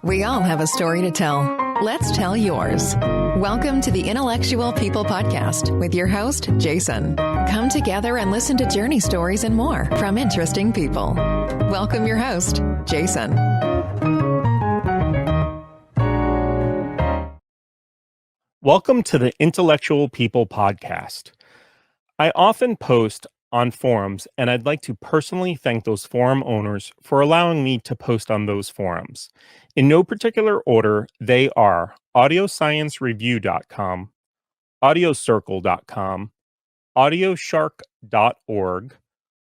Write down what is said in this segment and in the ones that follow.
We all have a story to tell. Let's tell yours. Welcome to the Intellectual People Podcast with your host, Jason. Come together and listen to journey stories and more from interesting people. Welcome your host, Jason. Welcome to the Intellectual People Podcast. I often post on forums, and I'd like to personally thank those forum owners for allowing me to post on those forums. In no particular order, they are audiosciencereview.com, audiocircle.com, audioshark.org,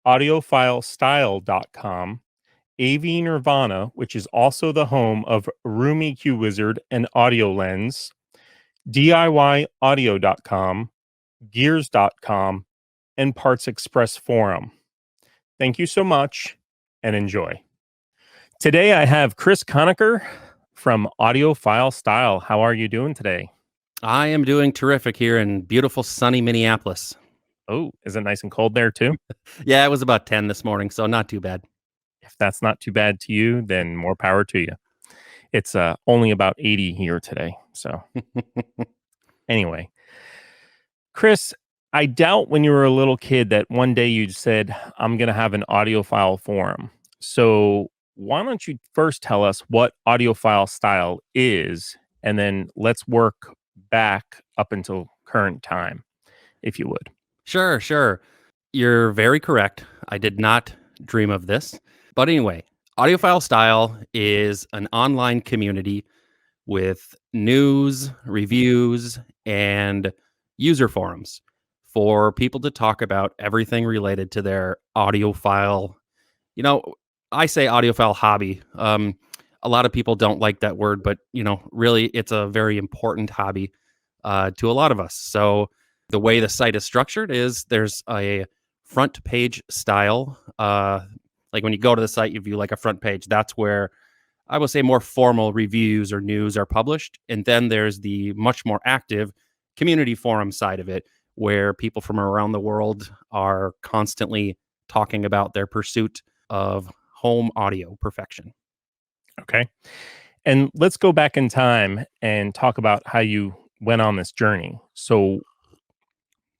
audiophileStyle.com, AV Nirvana, which is also the home of Room EQ Wizard and AudioLens, DIYaudio.com, gears.com, and Parts Express Forum. Thank you so much and enjoy. Today I have Chris Connaker from Audiophile Style. How are you doing today? I am doing terrific here in beautiful sunny Minneapolis. Oh, is it nice and cold there too? Yeah, it was about 10 this morning, so not too bad. If that's not too bad to you, then more power to you. It's only about 80 here today. So anyway, Chris, I doubt when you were a little kid that one day you said, I'm going to have an audiophile forum. So why don't you first tell us what Audiophile Style is, and then let's work back up until current time, if you would. Sure. You're very correct. I did not dream of this. But anyway, Audiophile Style is an online community with news, reviews, and user forums for people to talk about everything related to their audiophile. I say audiophile hobby. A lot of people don't like that word, but really it's a very important hobby to a lot of us. So the way the site is structured is there's a front page style. Like when you go to the site, you view like a front page. That's where I would say more formal reviews or news are published. And then there's the much more active community forum side of it, where people from around the world are constantly talking about their pursuit of home audio perfection. Okay. And let's go back in time and talk about how you went on this journey. So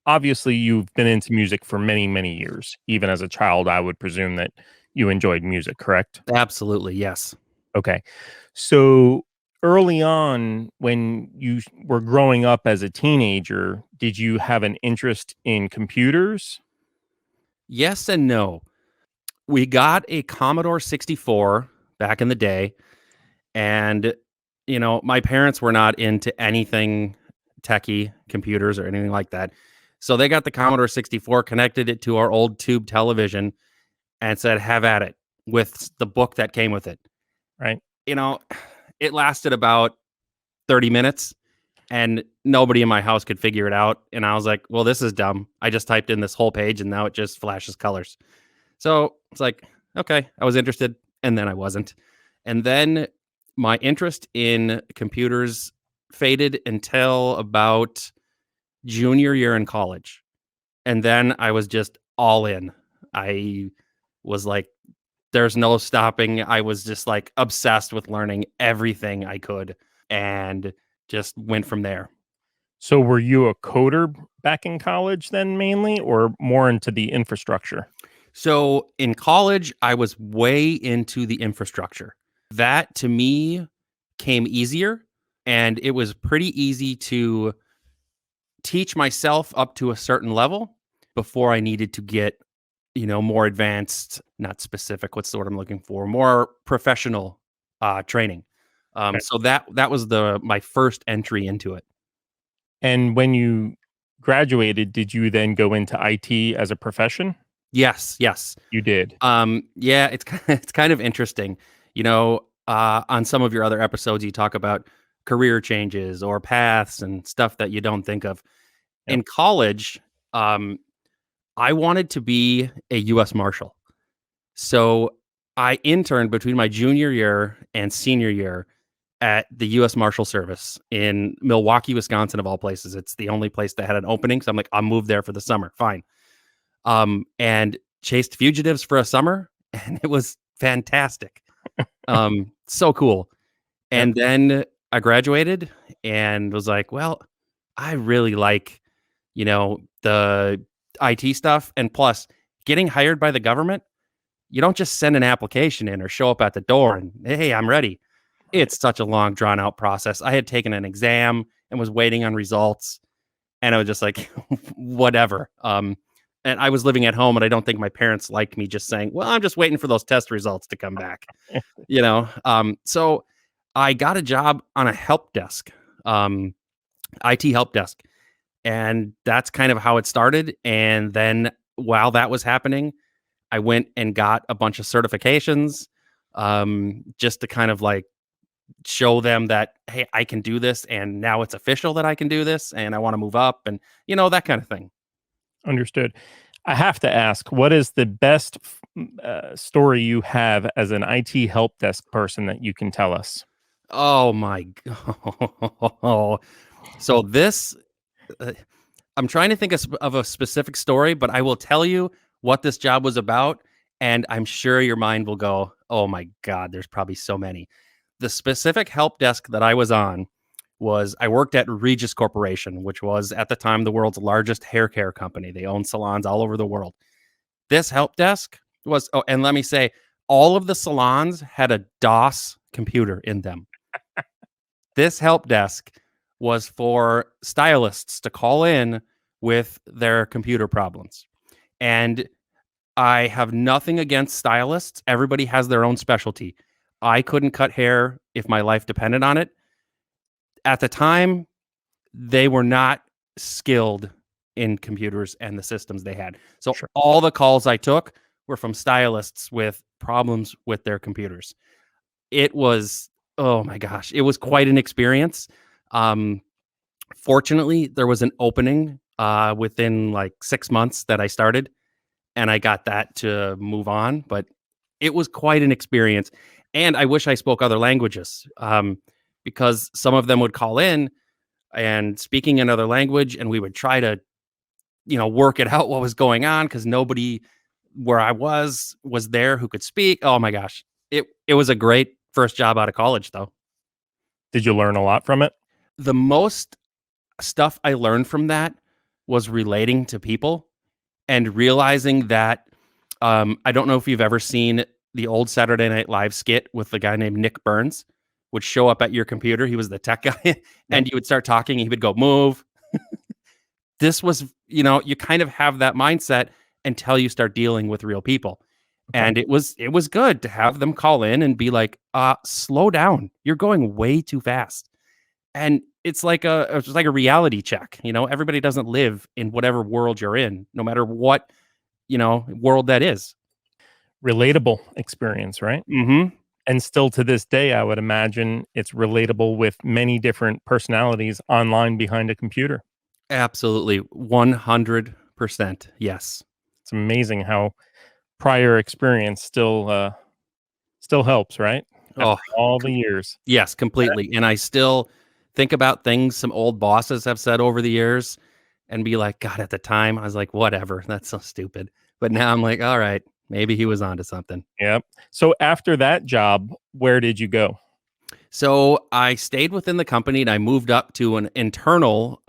obviously you've been into music for many, many years. Even as a child, I would presume that you enjoyed music, correct? Absolutely, yes. Okay. So early on, when you were growing up as a teenager, did you have an interest in computers? Yes and no. We got a Commodore 64 back in the day, and my parents were not into anything techie, computers or anything like that. So they got the Commodore 64, connected it to our old tube television, and said, have at it, with the book that came with it. Right. It lasted about 30 minutes and nobody in my house could figure it out. And I was like, well, this is dumb. I just typed in this whole page and now it just flashes colors. So it's like, okay, I was interested and then I wasn't. And then my interest in computers faded until about junior year in college. And then I was just all in. I was like, there's no stopping. I was just like obsessed with learning everything I could and just went from there. So were you a coder back in college then mainly, or more into the infrastructure? So in college, I was way into the infrastructure. That to me came easier, and it was pretty easy to teach myself up to a certain level before I needed to get more advanced, not specific, what's the word I'm looking for, more professional training. Okay. So that was my first entry into it. And when you graduated, did you then go into IT as a profession? Yes. You did. Yeah, it's kind of interesting. On some of your other episodes, you talk about career changes or paths and stuff that you don't think of. Yep. In college, I wanted to be a U.S. Marshal. So I interned between my junior year and senior year at the U.S. Marshal Service in Milwaukee, Wisconsin, of all places. It's the only place that had an opening. So I'm like, I'll move there for the summer. Fine. And chased fugitives for a summer, and it was fantastic. So cool. And then I graduated and was like, well, I really like, the IT stuff. And plus, getting hired by the government, you don't just send an application in or show up at the door and, hey, I'm ready. It's such a long, drawn out process. I had taken an exam and was waiting on results. And I was just like, whatever. And I was living at home, and I don't think my parents liked me just saying, well, I'm just waiting for those test results to come back, So I got a job on a help desk, IT help desk. And that's kind of how it started. And then while that was happening, I went and got a bunch of certifications, just to kind of like show them that, hey, I can do this. And now it's official that I can do this. And I want to move up and, that kind of thing. Understood. I have to ask, what is the best story you have as an IT help desk person that you can tell us? Oh my God. So this, I'm trying to think of a specific story, but I will tell you what this job was about. And I'm sure your mind will go, oh my God, there's probably so many. The specific help desk that I was on was I worked at Regis Corporation, which was at the time the world's largest hair care company. They owned salons all over the world. This help desk was, oh, and let me say, all of the salons had a DOS computer in them. This help desk was for stylists to call in with their computer problems. And I have nothing against stylists. Everybody has their own specialty. I couldn't cut hair if my life depended on it. At the time, they were not skilled in computers and the systems they had. So all the calls I took were from stylists with problems with their computers. It was, oh my gosh, it was quite an experience. Fortunately, there was an opening within like 6 months that I started, and I got that to move on. But it was quite an experience. And I wish I spoke other languages, because some of them would call in and speaking another language, and we would try to, work it out what was going on because nobody where I was there who could speak. Oh my gosh. It was a great first job out of college, though. Did you learn a lot from it? The most stuff I learned from that was relating to people and realizing that, I don't know if you've ever seen the old Saturday Night Live skit with the guy named Nick Burns, would show up at your computer. He was the tech guy and you would start talking. And he would go, move. This was, you kind of have that mindset until you start dealing with real people. Okay. And it was good to have them call in and be like, slow down. You're going way too fast. And it's like a reality check. Everybody doesn't live in whatever world you're in, no matter what, world that is. Relatable experience, right? Mm-hmm. And still to this day, I would imagine it's relatable with many different personalities online behind a computer. Absolutely. 100%. Yes. It's amazing how prior experience still helps, right? After all the years. Yes, completely. And I still think about things some old bosses have said over the years and be like, God, at the time, I was like, whatever, that's so stupid. But now I'm like, all right, maybe he was onto something. Yep. So after that job, where did you go? So I stayed within the company and I moved up to an internal,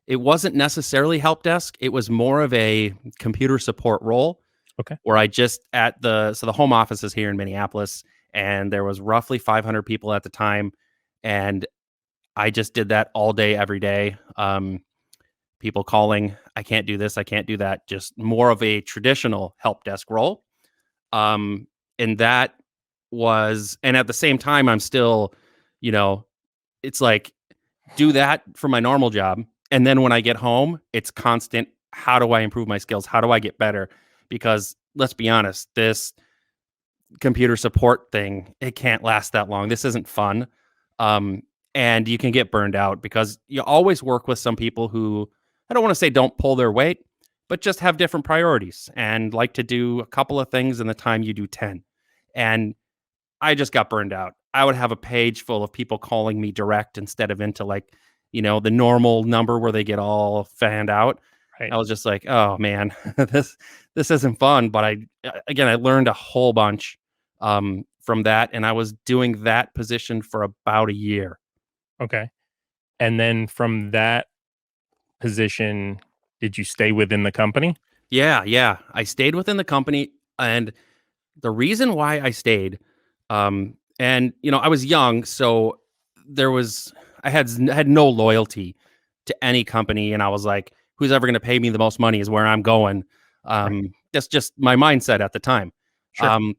it wasn't necessarily help desk. It was more of a computer support role. Okay. Where I just the home office is here in Minneapolis, and there was roughly 500 people at the time. And I just did that all day, every day. People calling, I can't do this, I can't do that. Just more of a traditional help desk role. And that was, and at the same time, I'm still, it's like, do that for my normal job. And then when I get home, it's constant. How do I improve my skills? How do I get better? Because let's be honest, this computer support thing, it can't last that long. This isn't fun. And you can get burned out because you always work with some people who, I don't want to say don't pull their weight, but just have different priorities and like to do a couple of things in the time you do 10. And I just got burned out. I would have a page full of people calling me direct instead of into like, the normal number where they get all fanned out. Right. I was just like, oh man, this isn't fun. But I learned a whole bunch. And from that, and I was doing that position for about a year. Okay. And then from that position, did you stay within the company? Yeah. I stayed within the company, and the reason why I stayed, and I was young, so there was I had no loyalty to any company, and I was like, who's ever going to pay me the most money is where I'm going. Right. That's just my mindset at the time. Sure. Um,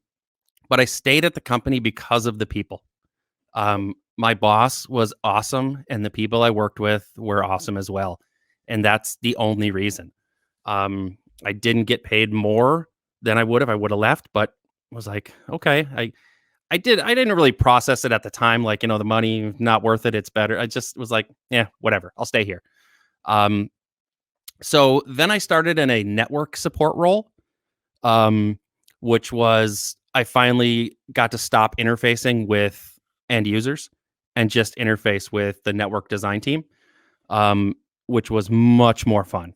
but I stayed at the company because of the people. My boss was awesome, and the people I worked with were awesome as well, and that's the only reason. I didn't get paid more than I would if I would have left, but was like, okay, I didn't really process it at the time, like, the money not worth it, it's better. I just was like, yeah, whatever, I'll stay here. Um, so then I started in a network support role, um, which was I finally got to stop interfacing with end users and just interface with the network design team, um, which was much more fun.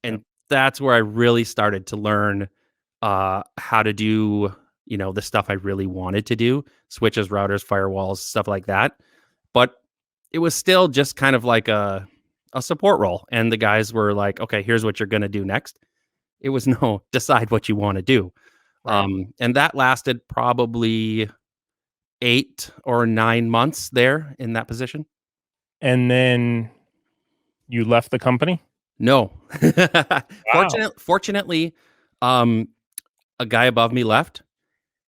Yep. And that's where I really started to learn how to do, the stuff I really wanted to do, switches, routers, firewalls, stuff like that. But it was still just kind of like a support role. And the guys were like, okay, here's what you're going to do next. It was no decide what you want to do. Right. And that lasted probably 8 or 9 months there in that position. And then you left the company? No. Wow. Fortunately, um, a guy above me left,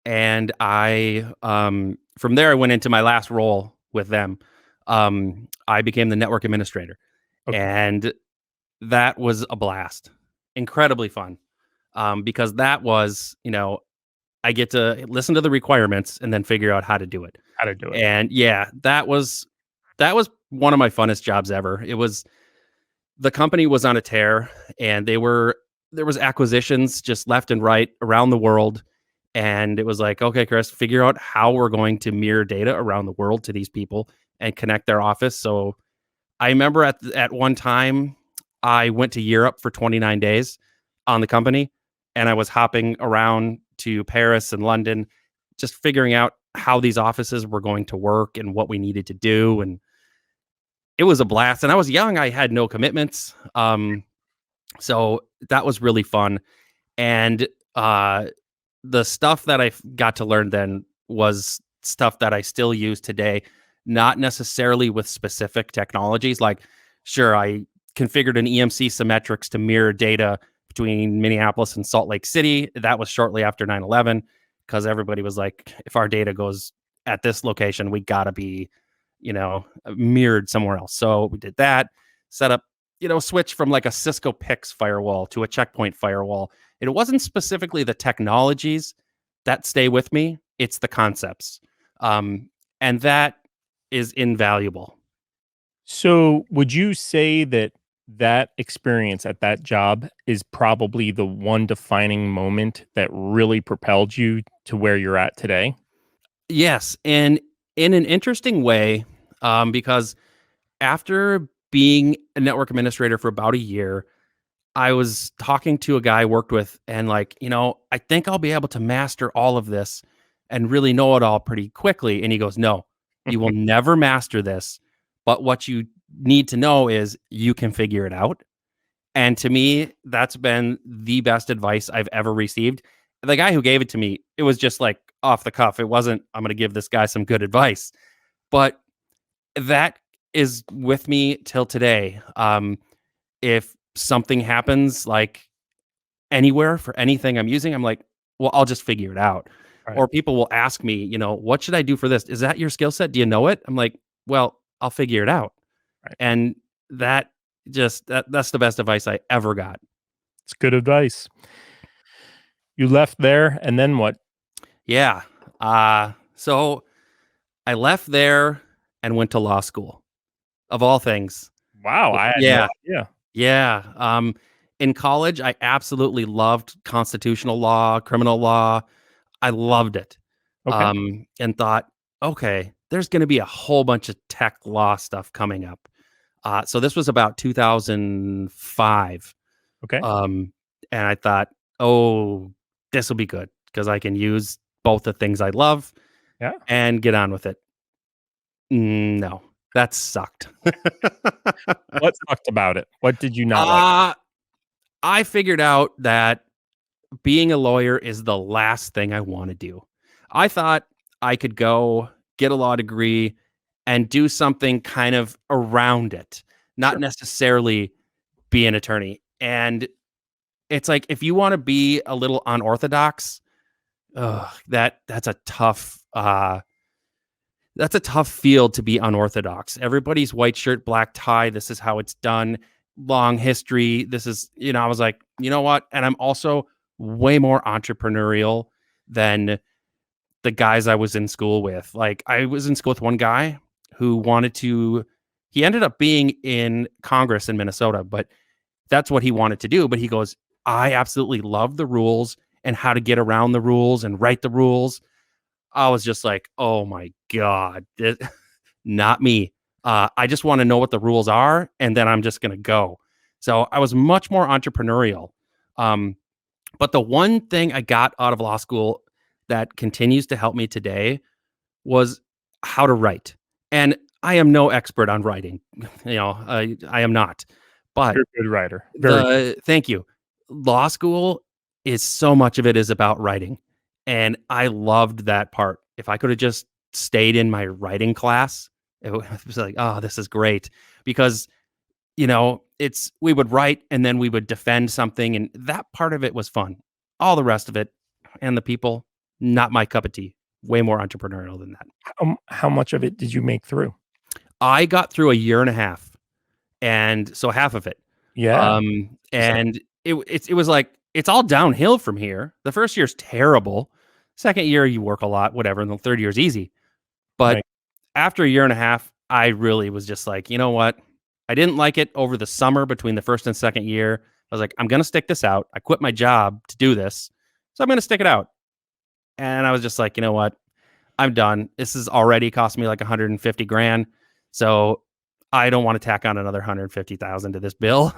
and I from there I went into my last role with them. I became the network administrator, Okay. and that was a blast, incredibly fun, because that was I get to listen to the requirements and then figure out how to do it. How to do it. And yeah, that was one of my funnest jobs ever. It was the company was on a tear, and there was acquisitions just left and right around the world, and it was like, okay, Chris, figure out how we're going to mirror data around the world to these people and connect their office. So I remember at one time I went to Europe for 29 days on the company, and I was hopping around to Paris and London, just figuring out how these offices were going to work and what we needed to do. And it was a blast. And I was young, I had no commitments. So that was really fun. And the stuff that I got to learn then was stuff that I still use today, not necessarily with specific technologies. Like, sure, I configured an EMC symmetrics to mirror data between Minneapolis and Salt Lake City. That was shortly after 9/11, because everybody was like, if our data goes at this location, we got to be, mirrored somewhere else. So we did that, set up, switch from like a Cisco PIX firewall to a checkpoint firewall. It wasn't specifically the technologies that stay with me, it's the concepts. And that is invaluable. So, would you say that that experience at that job is probably the one defining moment that really propelled you to where you're at today? Yes, and in an interesting way, because after being a network administrator for about a year, I was talking to a guy I worked with, and like, I think I'll be able to master all of this and really know it all pretty quickly. And he goes, no, you will never master this. But what you need to know is you can figure it out. And to me, that's been the best advice I've ever received. The guy who gave it to me, it was just like off the cuff. It wasn't, I'm going to give this guy some good advice. But that is with me till today. If something happens like anywhere for anything I'm using, I'm like, well, I'll just figure it out. Right. Or people will ask me, what should I do for this? Is that your skill set? Do you know it? I'm like, well, I'll figure it out. Right. And that's the best advice I ever got. It's good advice. You left there, and then what? Yeah. So I left there and went to law school, of all things. Wow, I had no Yeah. idea. Yeah. In college, I absolutely loved constitutional law, criminal law. I loved it. Okay. And thought, okay, there's going to be a whole bunch of tech law stuff coming up. So this was about 2005. Okay. And I thought, oh, this will be good because I can use both the things I love Yeah. and get on with it. No, that sucked. What sucked about it? What did you not like? uh, I figured out that being a lawyer is the last thing I want to do. I thought I could go get a law degree and do something kind of around it, not Sure. necessarily be an attorney. And it's like if you want to be a little unorthodox, that's a tough field to be unorthodox. Everybody's white shirt, black tie. This is how it's done. Long history. This is, I was like, you know what? And I'm also way more entrepreneurial than the guys I was in school with. Like, I was in school with one guy who he ended up being in Congress in Minnesota, but that's what he wanted to do. But he goes, I absolutely love the rules and how to get around the rules and write the rules. I was just like, oh my God, not me. I just want to know what the rules are, and then I'm just going to go. So I was much more entrepreneurial. But the one thing I got out of law school that continues to help me today was how to write. And I am no expert on writing. I am not. But You're a good writer. Very. thank you. Law school is so much of it is about writing. And I loved that part. If I could have just stayed in my writing class, it was like, oh, this is great. Because, we would write and then we would defend something. And that part of it was fun. All the rest of it and the people, not my cup of tea. Way more entrepreneurial than that. How much of it did you make through? I got through a year and a half. And so half of it. Yeah. And it was like, it's all downhill from here. The first year's terrible. Second year, you work a lot, whatever. And the third year's easy. But Right. after a year and a half, I really was just like, you know what? I didn't like it over the summer between the first and second year. I was like, I'm going to stick this out. I quit my job to do this. So I'm going to stick it out. And I was just like, you know what? I'm done. This has already cost me like 150 grand. So I don't want to tack on another 150,000 to this bill.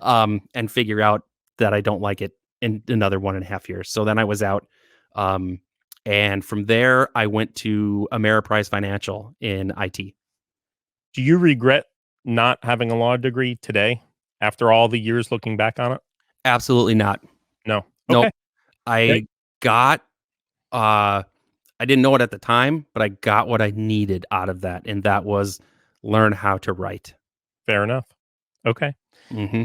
And figure out that I don't like it in another 1.5 years. So then I was out. And from there, I went to Ameriprise Financial in IT. Do you regret not having a law degree today after all the years looking back on it? Absolutely not. No. Nope. Okay. I got, I didn't know it at the time, but I got what I needed out of that. And that was learn how to write. Fair enough. Okay. Mm-hmm.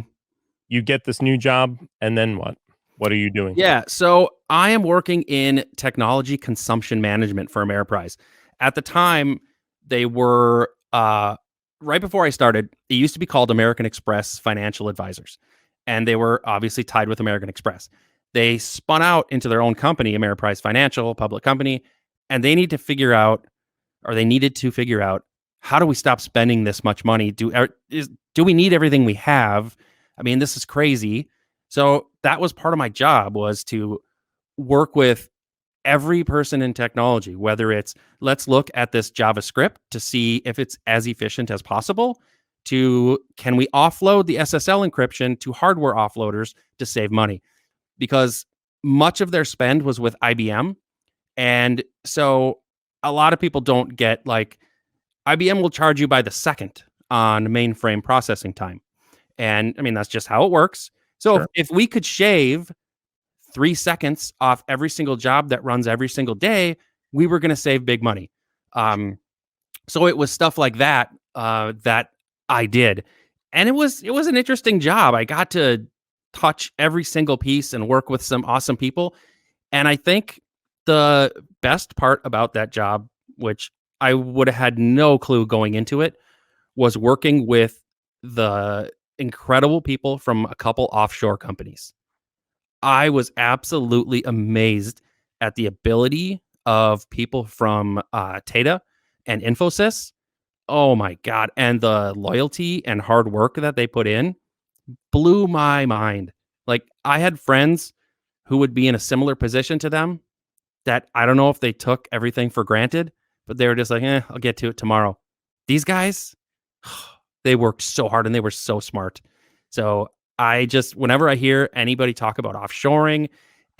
You get this new job, and then what? What are you doing? Yeah. So I am working in technology consumption management for Ameriprise. At the time, they were, right before I started, it used to be called American Express Financial Advisors. And they were obviously tied with American Express. They spun out into their own company, Ameriprise Financial, public company, and they needed to figure out, how do we stop spending this much money? Do we need everything we have? I mean, this is crazy. So that was part of my job, was to work with every person in technology, whether it's let's look at this JavaScript to see if it's as efficient as possible, to can we offload the SSL encryption to hardware offloaders to save money? Because much of their spend was with IBM. And so a lot of people don't get, like, IBM will charge you by the second on mainframe processing time. And I mean, that's just how it works. So Sure. if we could shave 3 seconds off every single job that runs every single day, we were going to save big money. So it was stuff like that that I did. And it was an interesting job. I got to touch every single piece and work with some awesome people. And I think the best part about that job, which I would have had no clue going into it, was working with the incredible people from a couple offshore companies. I was absolutely amazed at the ability of people from Tata and Infosys. Oh my God. And the loyalty and hard work that they put in blew my mind. Like, I had friends who would be in a similar position to them that I don't know if they took everything for granted, but they were just like, I'll get to it tomorrow. These guys, they worked so hard and they were so smart. So whenever I hear anybody talk about offshoring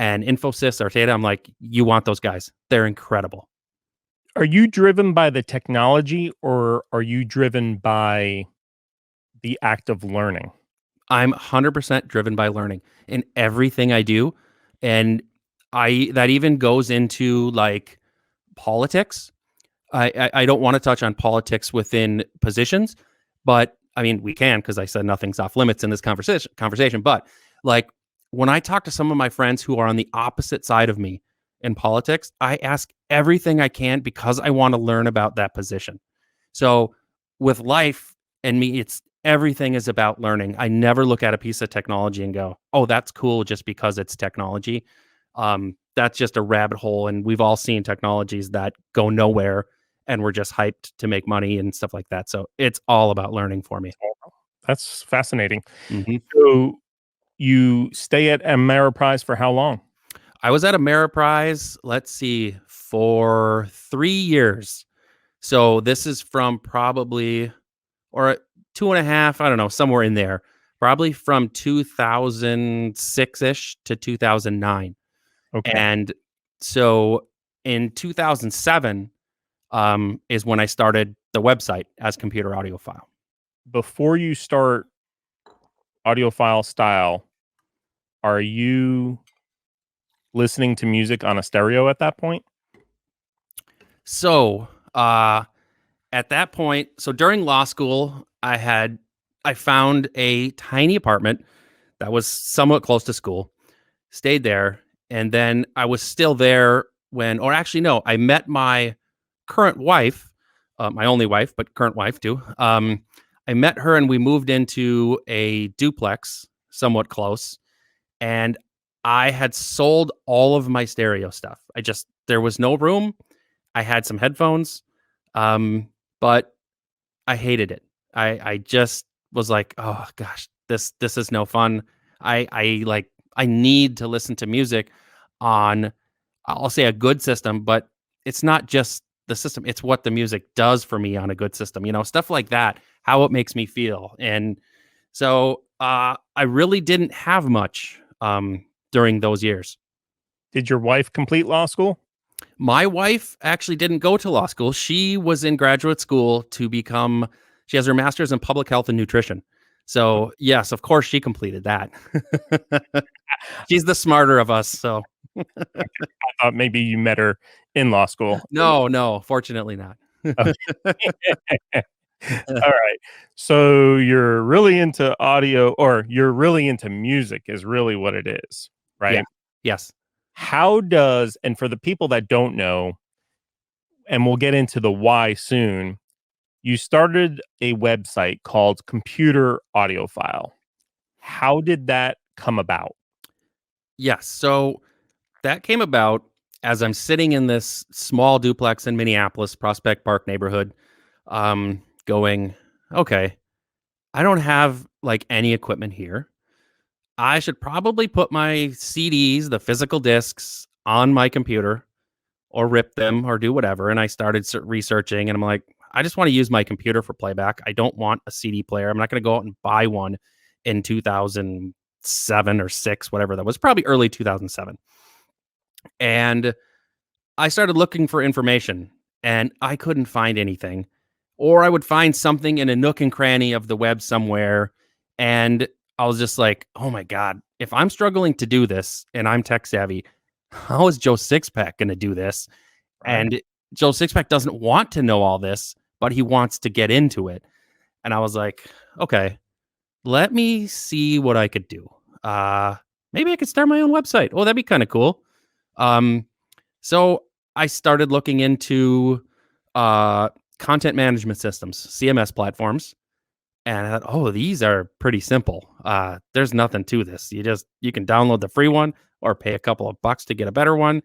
and Infosys or Data. I'm like, you want those guys. They're incredible. Are you driven by the technology or are you driven by the act of learning? I'm 100% driven by learning in everything I do. And that even goes into like politics. I don't want to touch on politics within positions, but I mean, we can because I said nothing's off limits in this conversation. But like when I talk to some of my friends who are on the opposite side of me in politics, I ask everything I can because I want to learn about that position. So with life and me, it's everything is about learning. I never look at a piece of technology and go, "Oh, that's cool," just because it's technology. That's just a rabbit hole, and we've all seen technologies that go nowhere, and we're just hyped to make money and stuff like that. So it's all about learning for me. That's fascinating. hmm So you stay at Ameriprise for how long? I was at Ameriprise, let's see, for 3 years. So this is from probably or 2.5, I don't know, somewhere in there. Probably from 2006-ish to 2009. Okay. And so in 2007 is when I started the website as Computer Audiophile. Before you start Audiophile Style, are you listening to music on a stereo at that point? So at that point, so during law school, I found a tiny apartment that was somewhat close to school, stayed there, and then I was still there or actually no, I met my current wife, my only wife, but current wife too. I met her and we moved into a duplex, somewhat close, and I had sold all of my stereo stuff. There was no room. I had some headphones, but I hated it. I just was like, oh gosh, this is no fun. I need to listen to music on, I'll say, a good system, but it's not just the system, it's what the music does for me on a good system, stuff like that, how it makes me feel. And so I really didn't have much during those years. Did your wife complete law school? My wife actually didn't go to law school. She was in graduate school she has her master's in public health and nutrition. So, yes, of course, she completed that. She's the smarter of us. So, I thought maybe you met her in law school. no, fortunately not. Okay. All right. So you're really into audio or you're really into music is really what it is, Yeah. right? Yes. And for the people that don't know, and we'll get into the why soon, you started a website called Computer Audiophile. How did that come about? Yes. So that came about as I'm sitting in this small duplex in Minneapolis, Prospect Park neighborhood, going, okay, I don't have like any equipment here. I should probably put my CDs, the physical discs, on my computer or rip them or do whatever. And I started researching and I'm like, I just want to use my computer for playback. I don't want a CD player. I'm not going to go out and buy one in 2007 or 6, whatever that was, probably early 2007. And I started looking for information and I couldn't find anything. Or I would find something in a nook and cranny of the web somewhere. And I was just like, oh my God, if I'm struggling to do this and I'm tech savvy, how is Joe Sixpack going to do this? Right. And Joe Sixpack doesn't want to know all this, but he wants to get into it. And I was like, okay, let me see what I could do. Maybe I could start my own website. Oh, that'd be kind of cool. Um, so I started looking into content management systems, CMS platforms. And I thought, oh, these are pretty simple. There's nothing to this. You can download the free one or pay a couple of bucks to get a better one.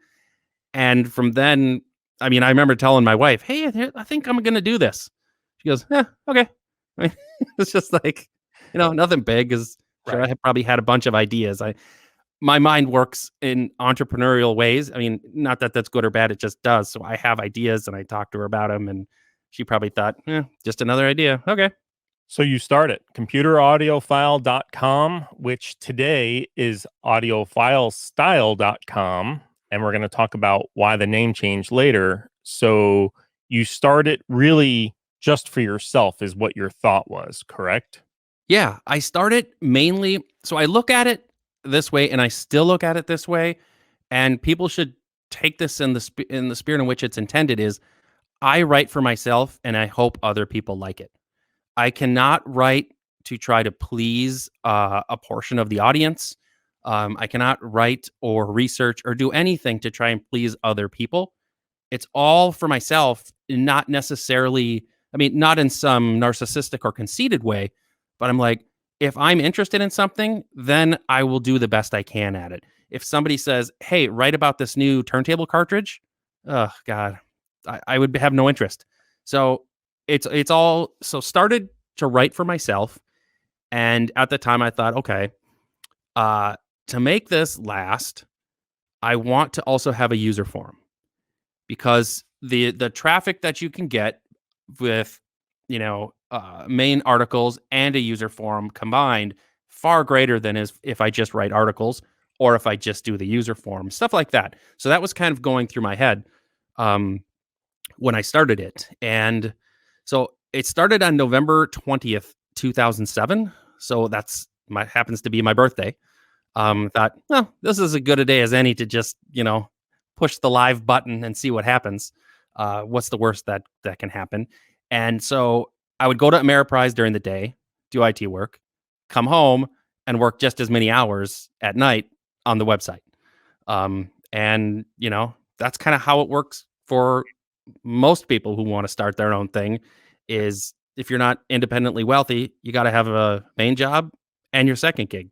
And from then, I mean, I remember telling my wife, hey, I think I'm going to do this. She goes, yeah, okay. I mean, it's just like, nothing big. Because sure, Right. I had probably had a bunch of ideas. My mind works in entrepreneurial ways. I mean, not that that's good or bad. It just does. So I have ideas and I talk to her about them. And she probably thought, just another idea. Okay. So you start at computeraudiophile.com, which today is audiophilestyle.com. And we're going to talk about why the name changed later. So you started really just for yourself, is what your thought was, correct? Yeah, I started mainly. So I look at it this way, and I still look at it this way. And people should take this in the spirit in which it's intended. Is I write for myself, and I hope other people like it. I cannot write to try to please a portion of the audience. I cannot write or research or do anything to try and please other people. It's all for myself, not necessarily, I mean, not in some narcissistic or conceited way, but I'm like, if I'm interested in something, then I will do the best I can at it. If somebody says, hey, write about this new turntable cartridge, oh, God, I would have no interest. So it's all so started to write for myself. And at the time I thought, okay, to make this last, I want to also have a user forum because the traffic that you can get with main articles and a user forum combined far greater than is if I just write articles or if I just do the user forum, stuff like that. So that was kind of going through my head when I started it. And so it started on November 20th, 2007. So that's happens to be my birthday. Thought, well, this is as good a day as any to just, push the live button and see what happens. What's the worst that can happen? And so I would go to Ameriprise during the day, do IT work, come home and work just as many hours at night on the website. And that's kind of how it works for most people who want to start their own thing. Is if you're not independently wealthy, you got to have a main job and your second gig.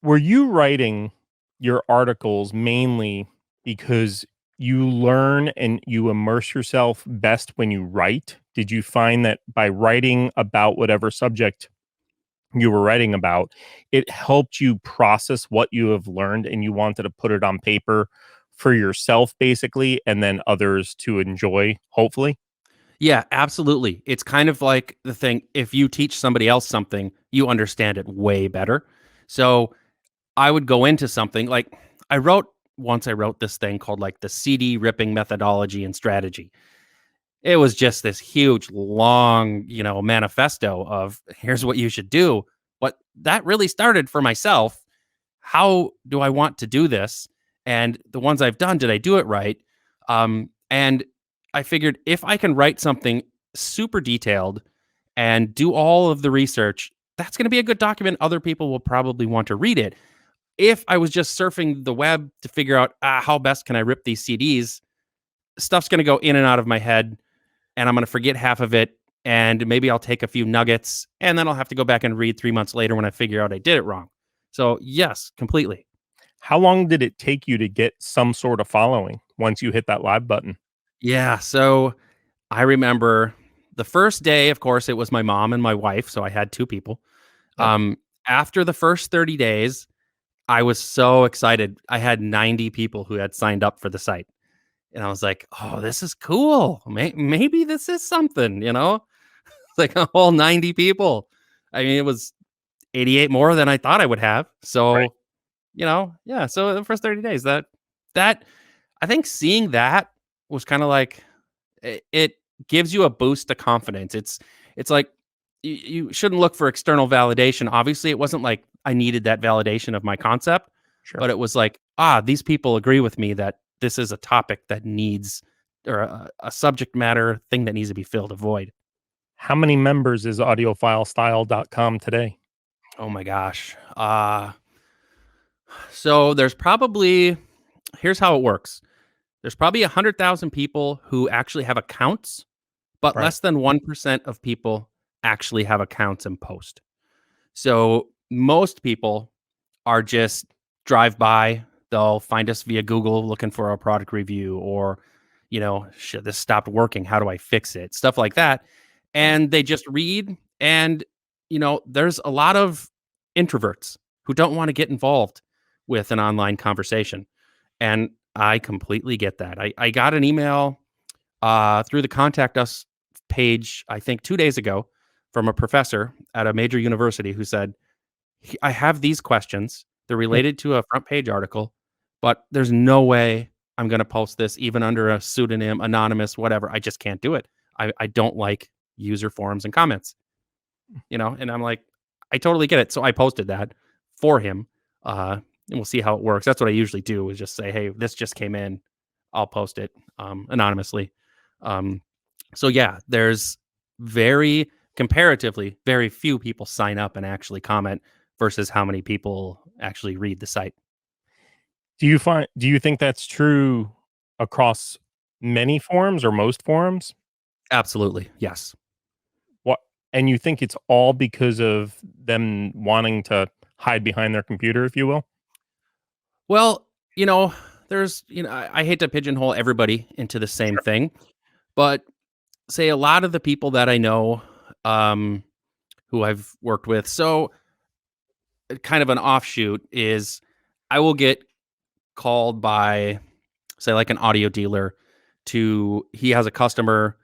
Were you writing your articles mainly because you learn and you immerse yourself best when you write? Did you find that by writing about whatever subject you were writing about, it helped you process what you have learned and you wanted to put it on paper for yourself, basically, and then others to enjoy, hopefully? Yeah, absolutely. It's kind of like the thing, if you teach somebody else something, you understand it way better. So I would go into something like I wrote this thing called like the CD ripping methodology and strategy. It was just this huge, long, manifesto of here's what you should do. But that really started for myself. How do I want to do this? And the ones I've done, did I do it right? And I figured if I can write something super detailed and do all of the research, that's going to be a good document. Other people will probably want to read it. If I was just surfing the web to figure out how best can I rip these CDs, stuff's going to go in and out of my head and I'm going to forget half of it. And maybe I'll take a few nuggets and then I'll have to go back and read 3 months later when I figure out I did it wrong. So yes, completely. How long did it take you to get some sort of following once you hit that live button? Yeah. So I remember the first day, of course, it was my mom and my wife. So I had two people. Yep. After the first 30 days, I was so excited. I had 90 people who had signed up for the site. And I was like, oh, this is cool. Maybe this is something, like a whole 90 people. I mean, it was 88 more than I thought I would have. Right. So, yeah. So the first 30 days that I think seeing that was kind of like, it gives you a boost to confidence. It's like you shouldn't look for external validation. Obviously, it wasn't like I needed that validation of my concept, Sure. but it was like, these people agree with me that this is a topic that needs or a subject matter thing that needs to be filled, a void. How many members is audiophilestyle.com today? Oh my gosh. So there's probably, here's how it works. There's probably 100,000 people who actually have accounts, but Right. less than 1% of people actually have accounts and post. So most people are just drive by. They'll find us via Google looking for a product review or, shit, this stopped working. How do I fix it? Stuff like that. Right. And they just read. And, there's a lot of introverts who don't want to get involved with an online conversation. And I completely get that. I got an email through the contact us page, I think 2 days ago from a professor at a major university who said, I have these questions. They're related to a front page article, but there's no way I'm going to post this even under a pseudonym, anonymous, whatever. I just can't do it. I don't like user forums and comments, and I'm like, I totally get it. So I posted that for him. And we'll see how it works. That's what I usually do, is just say, hey, this just came in. I'll post it anonymously. So yeah, there's comparatively very few people sign up and actually comment versus how many people actually read the site. Do you think that's true across many forums or most forums? Absolutely. Yes. What and you think it's all because of them wanting to hide behind their computer, if you will? Well, there's, I hate to pigeonhole everybody into the same Sure. thing, but say a lot of the people that I know, um, who I've worked with. So kind of an offshoot is I will get called by, say, like an audio dealer he has a customer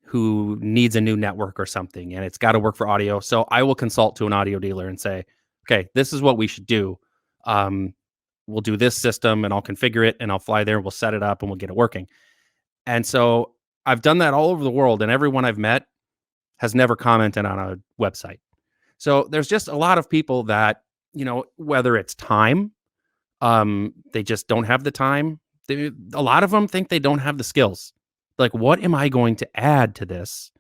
who needs a new network or something, and it's got to work for audio. So I will consult to an audio dealer and say, okay, this is what we should do. We'll do this system and I'll configure it and I'll fly there. We'll set it up and we'll get it working. And so I've done that all over the world, and everyone I've met has never commented on a website. So there's just a lot of people that, whether it's time, they just don't have the time. A lot of them think they don't have the skills. Like, what am I going to add to this?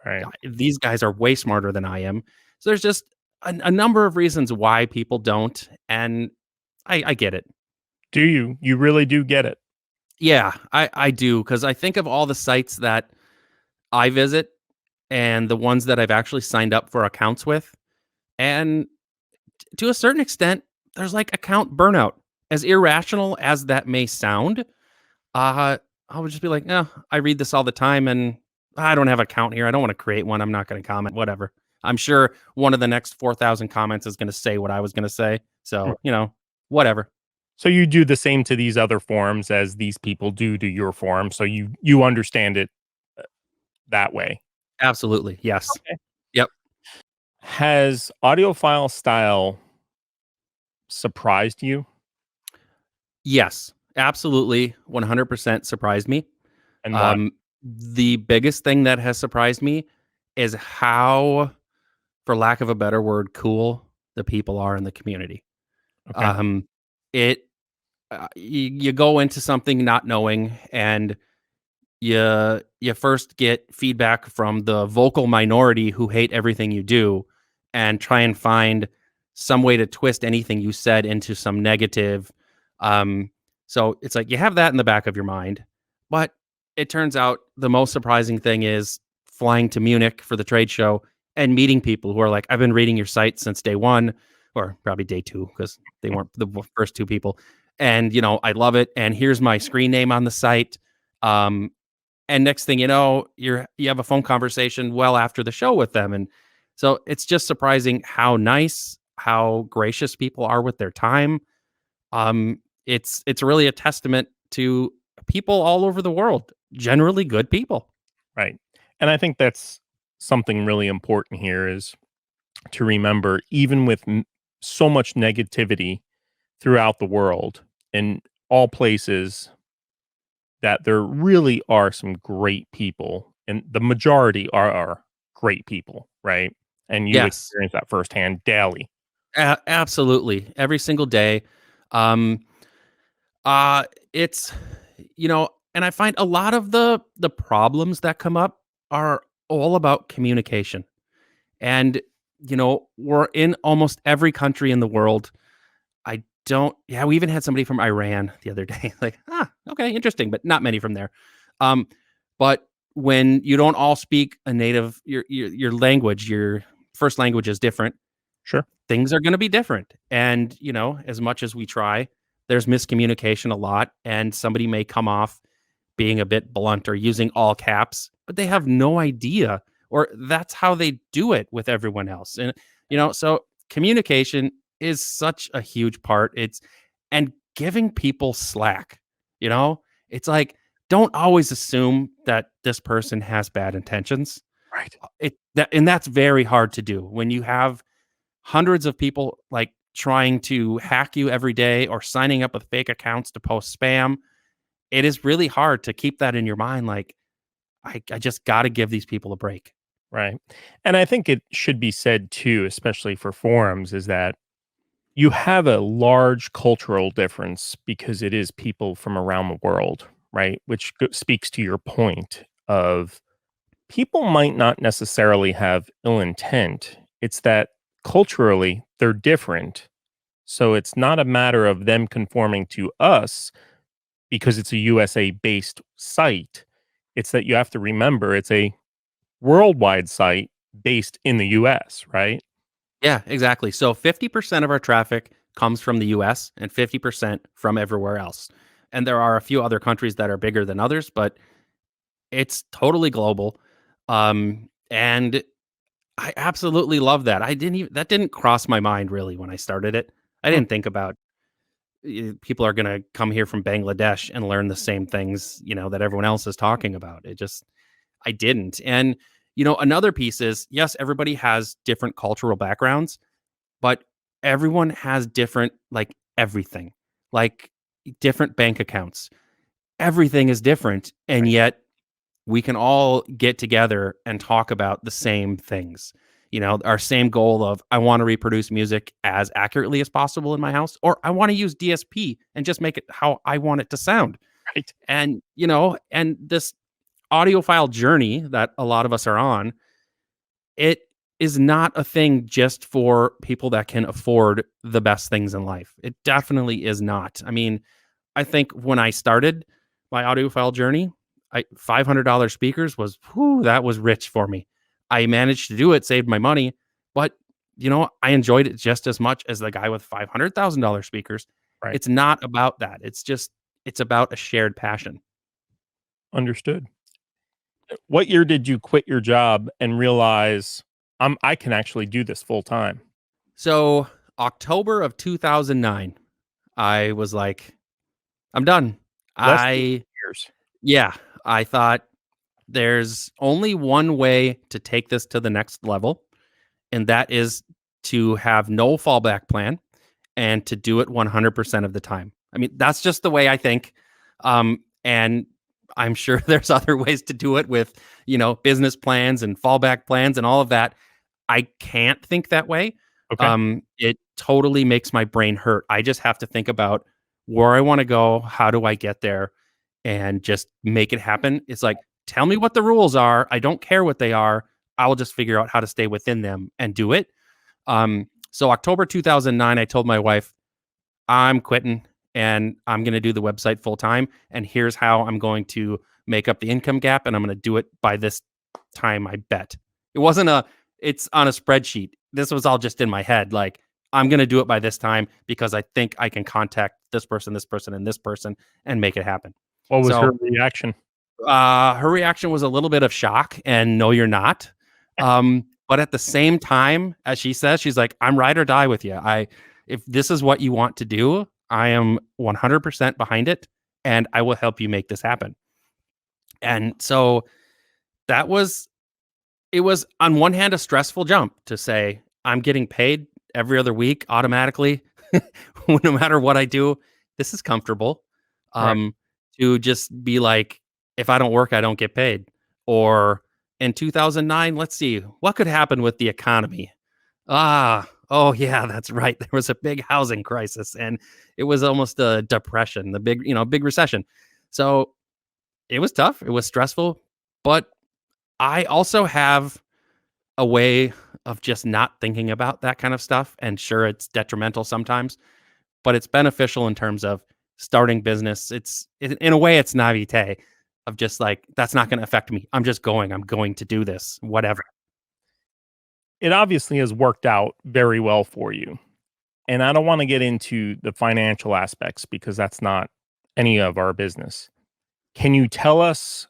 Right. These guys are way smarter than I am. So there's just a number of reasons why people don't. And I get it. Do you? You really do get it? Yeah, I do. Because I think of all the sites that I visit and the ones that I've actually signed up for accounts with. And to a certain extent, there's like account burnout. As irrational as that may sound, I would just be like, no, I read this all the time and I don't have an account here. I don't want to create one. I'm not going to comment, whatever. I'm sure one of the next 4,000 comments is going to say what I was going to say. So, whatever. So you do the same to these other forums as these people do to your forum. So you understand it that way. Absolutely. Yes. Okay. Yep. Has Audiophile Style surprised you? Yes. Absolutely. 100% surprised me. And why? The biggest thing that has surprised me is how, for lack of a better word, cool the people are in the community. Okay. You go into something not knowing, and you first get feedback from the vocal minority who hate everything you do, and try and find some way to twist anything you said into some negative. So it's like you have that in the back of your mind, but it turns out the most surprising thing is flying to Munich for the trade show and meeting people who are like, I've been reading your site since day one, or probably day two, because they weren't the first two people. And, I love it. And here's my screen name on the site. And next thing you know, you have a phone conversation well after the show with them. And so it's just surprising how nice, how gracious people are with their time. It's really a testament to people all over the world, generally good people. Right. And I think that's something really important here is to remember, even with so much negativity throughout the world in all places, that there really are some great people, and the majority are great people, right? And you Yes, experience that firsthand daily. absolutely. Every single day. Um, it's, and I find a lot of the problems that come up are all about communication. And, we're in almost every country in the world. We even had somebody from Iran the other day. Like, okay, interesting, but not many from there. But when you don't all speak a native, your language, your first language is different, Sure. things are going to be different. And, as much as we try, there's miscommunication a lot, and somebody may come off being a bit blunt or using all caps, but they have no idea, or that's how they do it with everyone else. And, so communication is such a huge part. And giving people slack, it's like, don't always assume that this person has bad intentions. Right. And that's very hard to do when you have hundreds of people like trying to hack you every day or signing up with fake accounts to post spam. It is really hard to keep that in your mind. Like, I just got to give these people a break. Right. And I think it should be said too, especially for forums, is that you have a large cultural difference because it is people from around the world, right? Which speaks to your point of people might not necessarily have ill intent. It's that culturally they're different. So it's not a matter of them conforming to us because it's a USA based site. It's that you have to remember it's a worldwide site based in the US, right? Yeah, exactly. So 50% of our traffic comes from the US and 50% from everywhere else. And there are a few other countries that are bigger than others, but it's totally global. And I absolutely love that. That didn't cross my mind really when I started it. I Hmm, didn't think about people are going to come here from Bangladesh and learn the same things, that everyone else is talking about. I didn't. And another piece is, yes, everybody has different cultural backgrounds, but everyone has different, like, everything, like different bank accounts. Everything is different, and right, yet we can all get together and talk about the same things. Our same goal of, I want to reproduce music as accurately as possible in my house, or I want to use DSP and just make it how I want it to sound. right, And this audiophile journey that a lot of us are on, it is not a thing just for people that can afford the best things in life. It definitely is not. I mean, I think when I started my audiophile journey, $500 speakers was, whew, that was rich for me. I managed to do it, saved my money, but I enjoyed it just as much as the guy with $500,000 speakers. right. It's not about that. It's about a shared passion. Understood. What year did you quit your job and realize I can actually do this full time? So October of 2009, I was like, I'm done. Less than I 2 years. Yeah, I thought there's only one way to take this to the next level, and that is to have no fallback plan and to do it 100% of the time. I mean, that's just the way I think. And I'm sure there's other ways to do it with, business plans and fallback plans and all of that. I can't think that way. Okay. It totally makes my brain hurt. I just have to think about where I want to go, how do I get there, and just make it happen. It's like, tell me what the rules are. I don't care what they are. I will just figure out how to stay within them and do it. So October 2009, I told my wife, I'm quitting and I'm going to do the website full time. And here's how I'm going to make up the income gap. And I'm going to do it by this time, I bet. It's on a spreadsheet. This was all just in my head. Like, I'm going to do it by this time because I think I can contact this person, and this person and make it happen. What was her So reaction? her reaction was a little bit of shock and no, you're not. But at the same time, as she says, she's like, I'm ride or die with you. If this is what you want to do, I am 100% behind it and I will help you make this happen. And so that was, it was on one hand, a stressful jump to say, I'm getting paid every other week automatically, no matter what I do. This is comfortable. Right. Um, to just be like, if I don't work, I don't get paid. Or in 2009, let's see, what could happen with the economy? Oh yeah, that's right. There was a big housing crisis and it was almost a depression, the big recession. So it was tough. It was stressful, but I also have a way of just not thinking about that kind of stuff. And sure, it's detrimental sometimes, but it's beneficial in terms of starting business. In a way, it's naivete of just like, that's not going to affect me. I'm going to do this, whatever. It obviously has worked out very well for you. And I don't want to get into the financial aspects because that's not any of our business. Can you tell us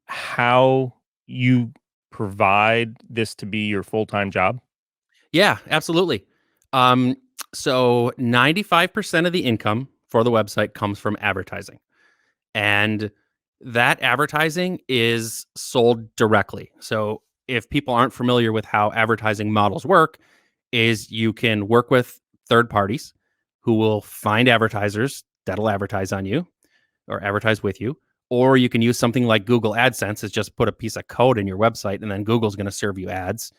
how you provide this to be your full-time job? Yeah, absolutely. Um, so 95% of the income for the website comes from advertising. And that advertising is sold directly. So if people aren't familiar with how advertising models work, is you can work with third parties who will find advertisers that'll advertise on you or advertise with you. Or you can use something like Google AdSense, is just put a piece of code in your website and then Google's going to serve you ads.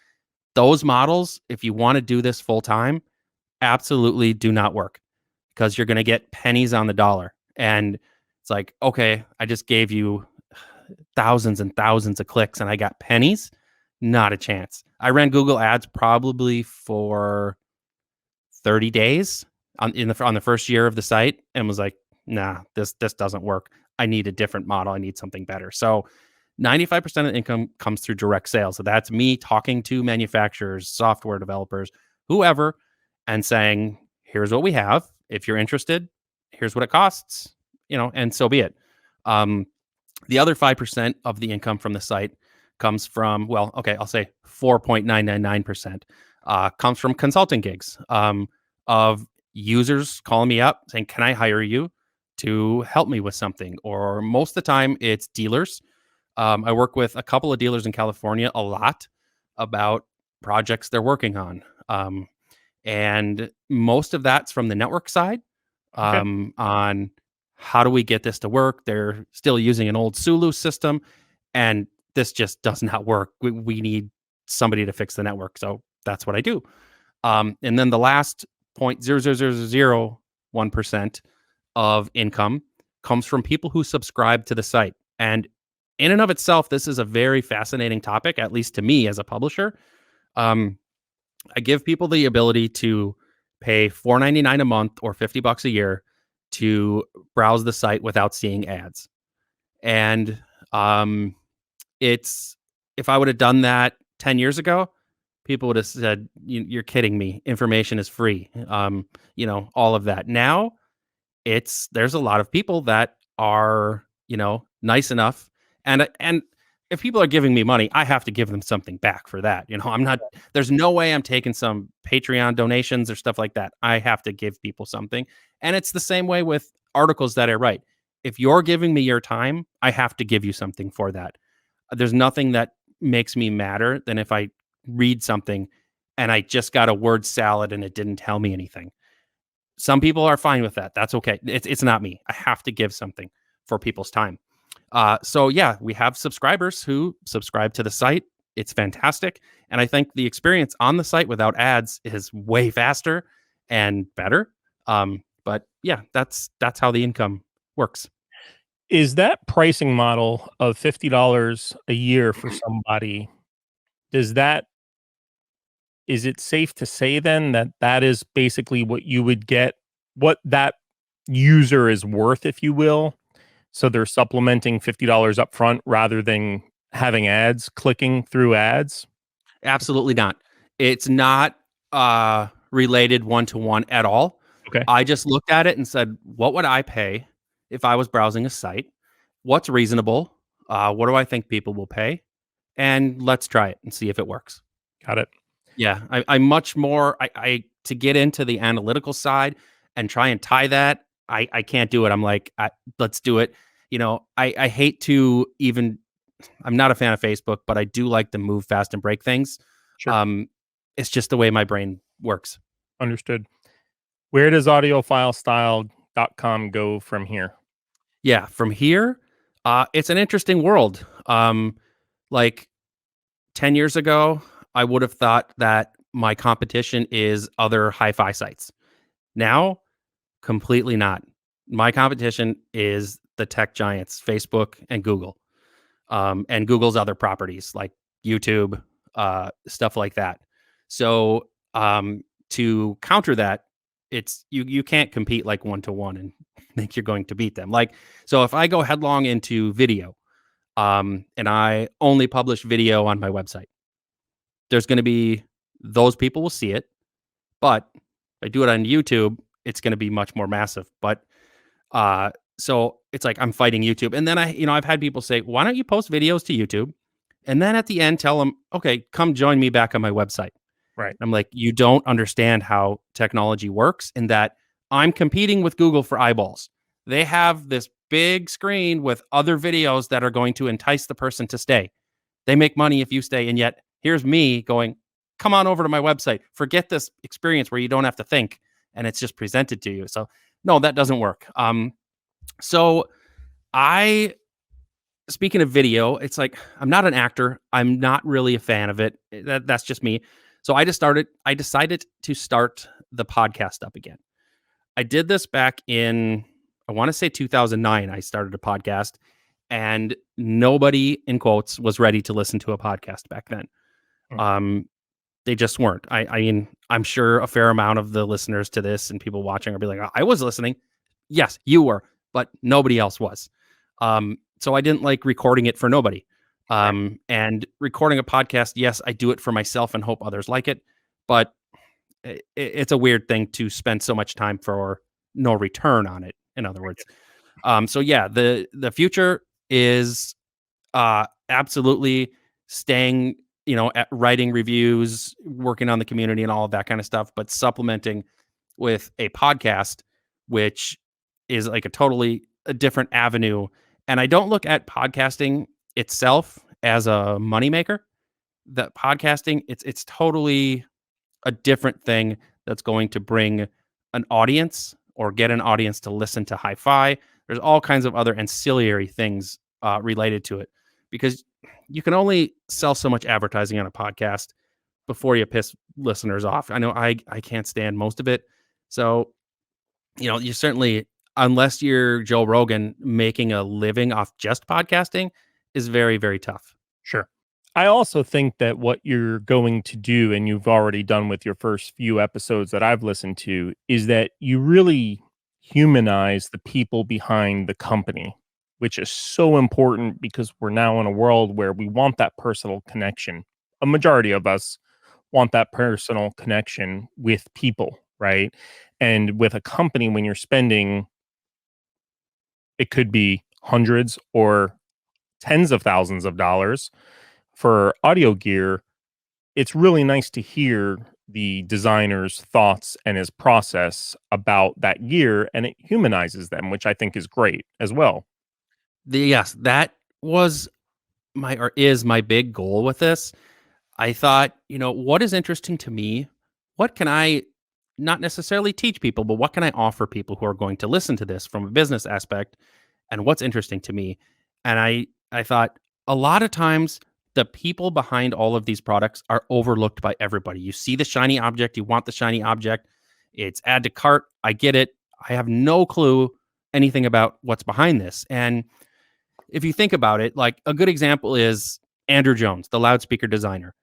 Those models, if you want to do this full time, absolutely do not work because you're going to get pennies on the dollar. And it's like, okay, I just gave you thousands and thousands of clicks and I got pennies. Not a chance. I ran Google ads probably for 30 days on the first year of the site and was like, nah, this doesn't work. I need a different model. I need something better. So 95% of the income comes through direct sales. So that's me talking to manufacturers, software developers, whoever, and saying, here's what we have. If you're interested, here's what it costs, and so be it. The other 5% of the income from the site comes from, I'll say 4.999% comes from consulting gigs of users calling me up saying, can I hire you to help me with something? Or most of the time it's dealers. I work with a couple of dealers in California a lot about projects they're working on. And most of that's from the network side on how do we get this to work? They're still using an old Sulu system and this just does not work. We need somebody to fix the network. So that's what I do. And then the last 0.00001% of income comes from people who subscribe to the site. And in and of itself, this is a very fascinating topic, at least to me as a publisher. I give people the ability to pay $4.99 a month or $50 a year to browse the site without seeing ads. And it's, if I would have done that 10 years ago, people would have said, you're kidding me. Information is free. All of that. Now there's a lot of people that are, nice enough. And if people are giving me money, I have to give them something back for that. There's no way I'm taking some Patreon donations or stuff like that. I have to give people something. And it's the same way with articles that I write. If you're giving me your time, I have to give you something for that. There's nothing that makes me madder than if I read something and I just got a word salad and it didn't tell me anything. Some people are fine with that. That's okay. It's not me. I have to give something for people's time. So yeah, we have subscribers who subscribe to the site. It's fantastic. And I think the experience on the site without ads is way faster and better. But yeah, that's how the income works. Is that pricing model of $50 a year for somebody, is it safe to say then that is basically what you would get, what that user is worth, if you will? So they're supplementing $50 up front rather than having ads, clicking through ads? Absolutely not. It's not related one-to-one at all. Okay. I just looked at it and said, what would I pay if I was browsing a site? What's reasonable? What do I think people will pay? And let's try it and see if it works. Got it. Yeah, I'm much more, I to get into the analytical side and try and tie that, I can't do it. I'm like, let's do it. I hate to even, I'm not a fan of Facebook, but I do like to move fast and break things. Sure. It's just the way my brain works. Understood. Where does audiophilestyle.com go from here? Yeah, from here, it's an interesting world. Like 10 years ago, I would have thought that my competition is other hi-fi sites. Now, completely not. My competition is the tech giants, Facebook and Google, and Google's other properties like YouTube, stuff like that. So to counter that, it's you can't compete like one-to-one and think you're going to beat them. Like, so if I go headlong into video, and I only publish video on my website, there's going to be, those people will see it, but if I do it on YouTube, it's going to be much more massive. But so it's like I'm fighting YouTube. And then I've had people say, why don't you post videos to YouTube? And then at the end, tell them, okay, come join me back on my website. Right. I'm like, you don't understand how technology works in that I'm competing with Google for eyeballs. They have this big screen with other videos that are going to entice the person to stay. They make money if you stay. And yet here's me going, come on over to my website. Forget this experience where you don't have to think and it's just presented to you. So no, that doesn't work. So I, speaking of video, it's like, I'm not an actor. I'm not really a fan of it. That's just me. So I decided to start the podcast up again. I did this back in, I want to say 2009. I started a podcast and nobody, in quotes, was ready to listen to a podcast back then. They just weren't. I mean, I'm sure a fair amount of the listeners to this and people watching are be like, I was listening. Yes, you were, but nobody else was. So I didn't like recording it for nobody. And recording a podcast, yes, I do it for myself and hope others like it. But it's a weird thing to spend so much time for no return on it, in other words. So yeah, the future is absolutely staying, at writing reviews, working on the community and all of that kind of stuff, but supplementing with a podcast, which is like a different avenue. And I don't look at podcasting itself as a moneymaker. That podcasting, it's totally a different thing that's going to bring an audience or get an audience to listen to hi-fi. There's all kinds of other ancillary things related to it, because you can only sell so much advertising on a podcast before you piss listeners off. I know I can't stand most of it. So, you certainly, unless you're Joe Rogan, making a living off just podcasting is very, very tough. Sure. I also think that what you're going to do, and you've already done with your first few episodes that I've listened to, is that you really humanize the people behind the company, which is so important because we're now in a world where we want that personal connection. A majority of us want that personal connection with people, right? And with a company, when you're spending, it could be hundreds or tens of thousands of dollars for audio gear, it's really nice to hear the designer's thoughts and his process about that gear, and it humanizes them, which I think is great as well. Yes, that was is my big goal with this. I thought, what is interesting to me? What can I not necessarily teach people, but what can I offer people who are going to listen to this from a business aspect? And what's interesting to me? And I thought a lot of times the people behind all of these products are overlooked by everybody. You see the shiny object, you want the shiny object. It's add to cart. I get it. I have no clue anything about what's behind this. And if you think about it, like a good example is Andrew Jones, the loudspeaker designer.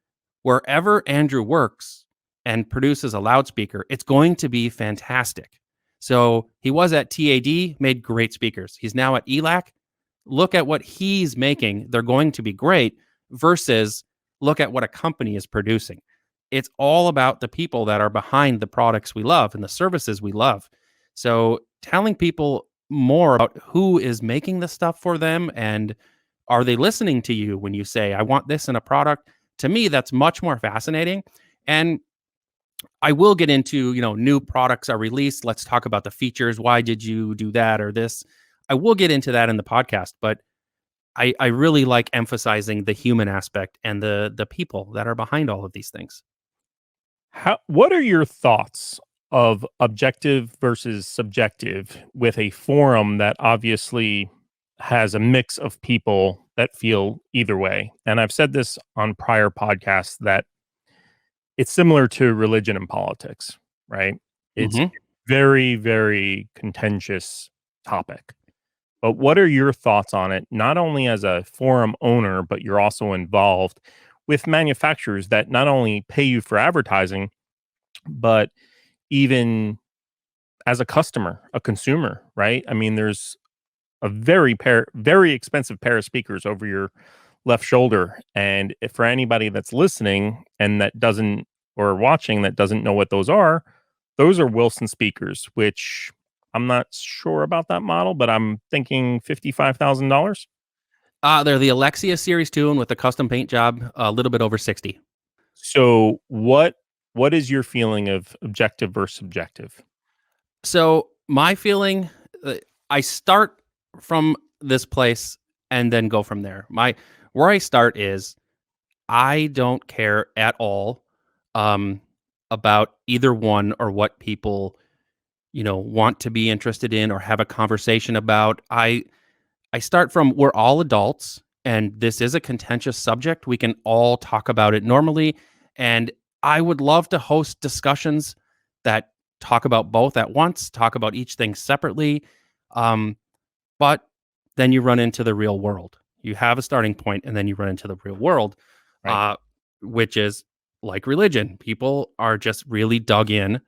Wherever Andrew works and produces a loudspeaker, it's going to be fantastic. So he was at TAD, made great speakers. He's now at ELAC. Look at what he's making. They're going to be great versus look at what a company is producing. It's all about the people that are behind the products we love and the services we love. So telling people more about who is making the stuff for them and are they listening to you when you say, I want this in a product? To me, that's much more fascinating. And I will get into, new products are released. Let's talk about the features. Why did you do that or this? I will get into that in the podcast, but I really like emphasizing the human aspect and the people that are behind all of these things. What are your thoughts of objective versus subjective with a forum that obviously has a mix of people that feel either way? And I've said this on prior podcasts that it's similar to religion and politics, right? It's Mhm. very, very contentious topic. But what are your thoughts on it, not only as a forum owner, but you're also involved with manufacturers that not only pay you for advertising, but even as a customer, a consumer, right? I mean, there's a very expensive pair of speakers over your left shoulder. And if for anybody that's listening and that doesn't, or watching that doesn't know what those are Wilson speakers, which I'm not sure about that model, but I'm thinking $55,000. They're the Alexia Series 2 and with a custom paint job, a little bit over 60. So what is your feeling of objective versus subjective? So my feeling, I start from this place and then go from there. Where I start is I don't care at all um, about either one or what people, want to be interested in or have a conversation about. I start from we're all adults and this is a contentious subject. We can all talk about it normally. And I would love to host discussions that talk about both at once, talk about each thing separately. Um, but then you run into the real world. You have a starting point and then you run into the real world, Right. which is like religion. People are just really dug in.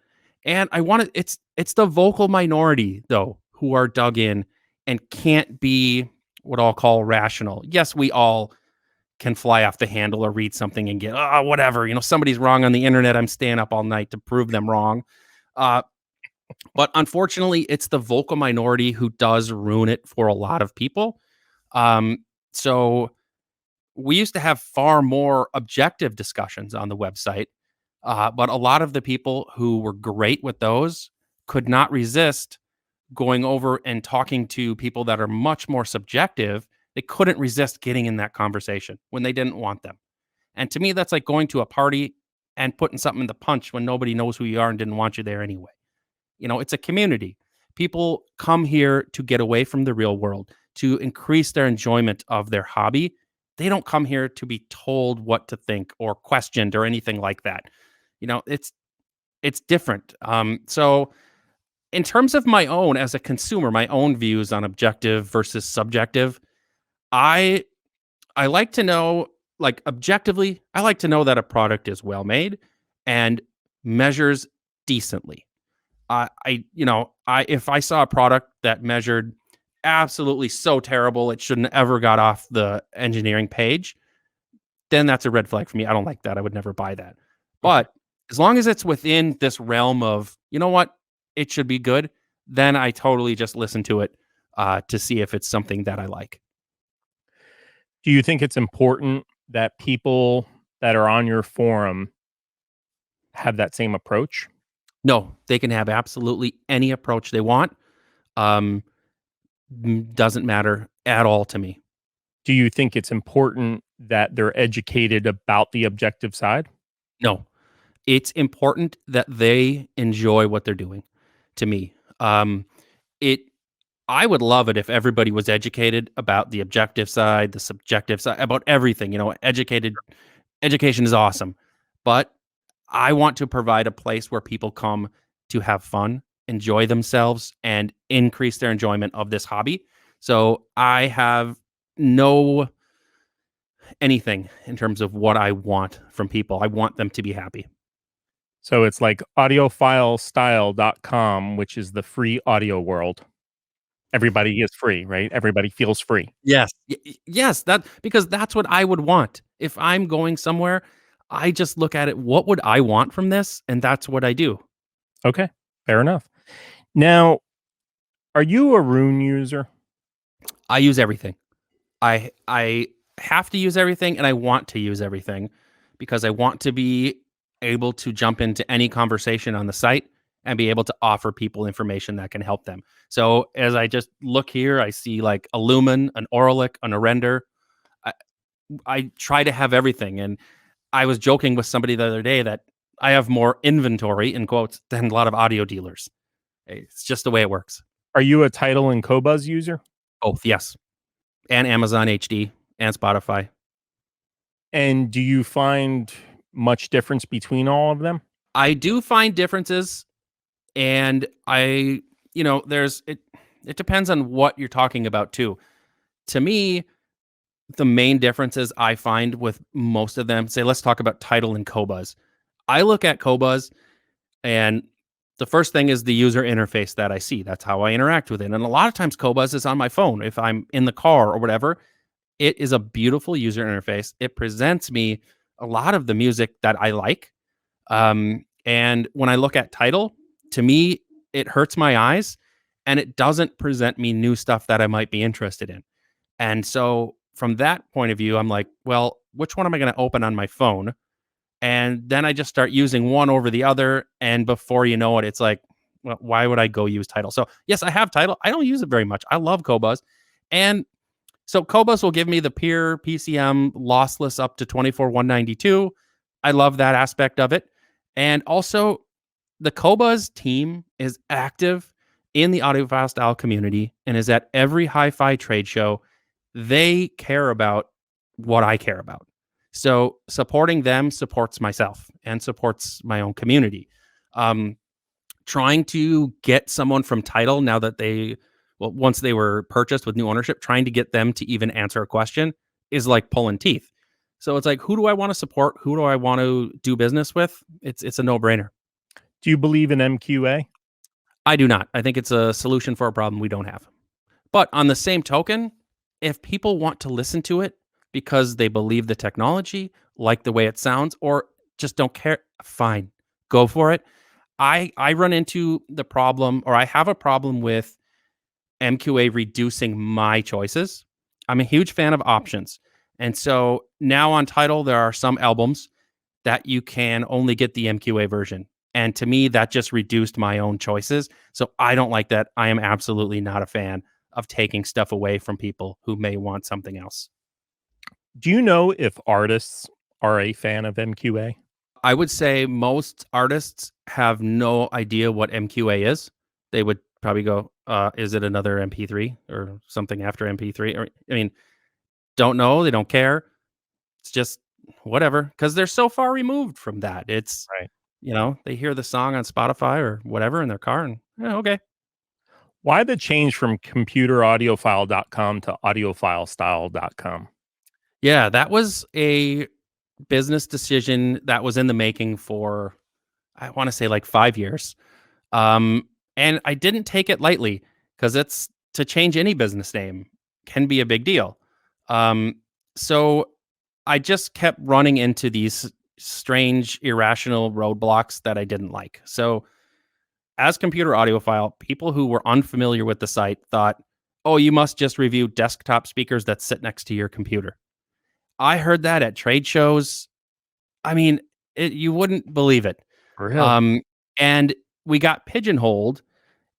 And I want to, it's the vocal minority though, who are dug in and can't be what I'll call rational. Yes, we all can fly off the handle or read something and get, whatever, somebody's wrong on the internet. I'm staying up all night to prove them wrong. Uh, but unfortunately, it's the vocal minority who does ruin it for a lot of people. So we used to have far more objective discussions on the website, but a lot of the people who were great with those could not resist going over and talking to people that are much more subjective. They couldn't resist getting in that conversation when they didn't want them. And to me, that's like going to a party and putting something in the punch when nobody knows who you are and didn't want you there anyway. It's a community. People come here to get away from the real world, to increase their enjoyment of their hobby. They don't come here to be told what to think or questioned or anything like that. It's different. So in terms of my own as a consumer, my own views on objective versus subjective, I I like to know, like objectively, I like to know that a product is well made and measures decently. I if I saw a product that measured absolutely so terrible it shouldn't ever got off the engineering page, then that's a red flag for me. I don't like that. I would never buy that. Okay. But as long as it's within this realm of, you know what, it should be good, then I totally just listen to it to see if it's something that I like. Do you think it's important that people that are on your forum have that same approach? No, they can have absolutely any approach they want. Um, doesn't matter at all to me. Do you think it's important that they're educated about the objective side? No, it's important that they enjoy what they're doing. To me, it. I would love it if everybody was educated about the objective side, the subjective side, about everything. Education is awesome, but I want to provide a place where people come to have fun, enjoy themselves, and increase their enjoyment of this hobby. So I have no anything in terms of what I want from people. I want them to be happy. So it's like audiophilestyle.com, which is the free audio world. Everybody is free, right? Everybody feels free. Yes. Yes, that because that's what I would want. If I'm going somewhere, I just look at it, what would I want from this? And that's what I do. Okay, fair enough. Now, are you a Rune user? I use everything. I have to use everything and I want to use everything because I want to be able to jump into any conversation on the site and be able to offer people information that can help them. So as I just look here, I see like a Lumen, an Oralic, an Arender. I, I try to have everything. And I was joking with somebody the other day that I have more inventory in quotes than a lot of audio dealers. It's just the way it works. Are you a Tidal and Qobuz user? Both, yes. And Amazon HD and Spotify. And do you find much difference between all of them? I do find differences, and there's it depends on what you're talking about too. To me, the main differences I find with most of them, say let's talk about Tidal and Qobuz. I look at Qobuz and the first thing is the user interface that I see. That's how I interact with it. And a lot of times Qobuz is on my phone. If I'm in the car or whatever, it is a beautiful user interface. It presents me a lot of the music that I like. And when I look at Tidal, to me, it hurts my eyes and it doesn't present me new stuff that I might be interested in. And so from that point of view, I'm like, well, which one am I going to open on my phone? And then I just start using one over the other. And before you know it, it's like, well, why would I go use Tidal? So yes, I have Tidal. I don't use it very much. I love Qobuz. And so Qobuz will give me the peer PCM lossless up to 24,192. I love that aspect of it. And also the Qobuz team is active in the Audiophile Style community and is at every hi-fi trade show. They care about what I care about. So supporting them supports myself and supports my own community. Trying to get someone from Tidal now that once they were purchased with new ownership, trying to get them to even answer a question is like pulling teeth. So it's like, who do I want to support? Who do I want to do business with? It's a no-brainer. Do you believe in MQA? I do not. I think it's a solution for a problem we don't have. But on the same token, if people want to listen to it because they believe the technology, like the way it sounds, or just don't care, fine, go for it. I run into the problem, or I have a problem with MQA reducing my choices. I'm a huge fan of options. And so now on Tidal, there are some albums that you can only get the MQA version. And to me, that just reduced my own choices. So I don't like that. I am absolutely not a fan of taking stuff away from people who may want something else. Do you know if artists are a fan of MQA? I would say most artists have no idea what MQA is. They would probably go, is it another MP3 or something after MP3? Or, I mean, don't know. They don't care. It's just whatever, because they're so far removed from that. It's, right. They hear the song on Spotify or whatever in their car and, okay. Why the change from computeraudiophile.com to audiophilestyle.com? Yeah, that was a business decision that was in the making for, I want to say, like 5 years. And I didn't take it lightly, because it's to change any business name can be a big deal. So I just kept running into these strange, irrational roadblocks that I didn't like. So as Computer Audiophile, people who were unfamiliar with the site thought, oh, you must just review desktop speakers that sit next to your computer. I heard that at trade shows. I mean, you wouldn't believe it. Really? And we got pigeonholed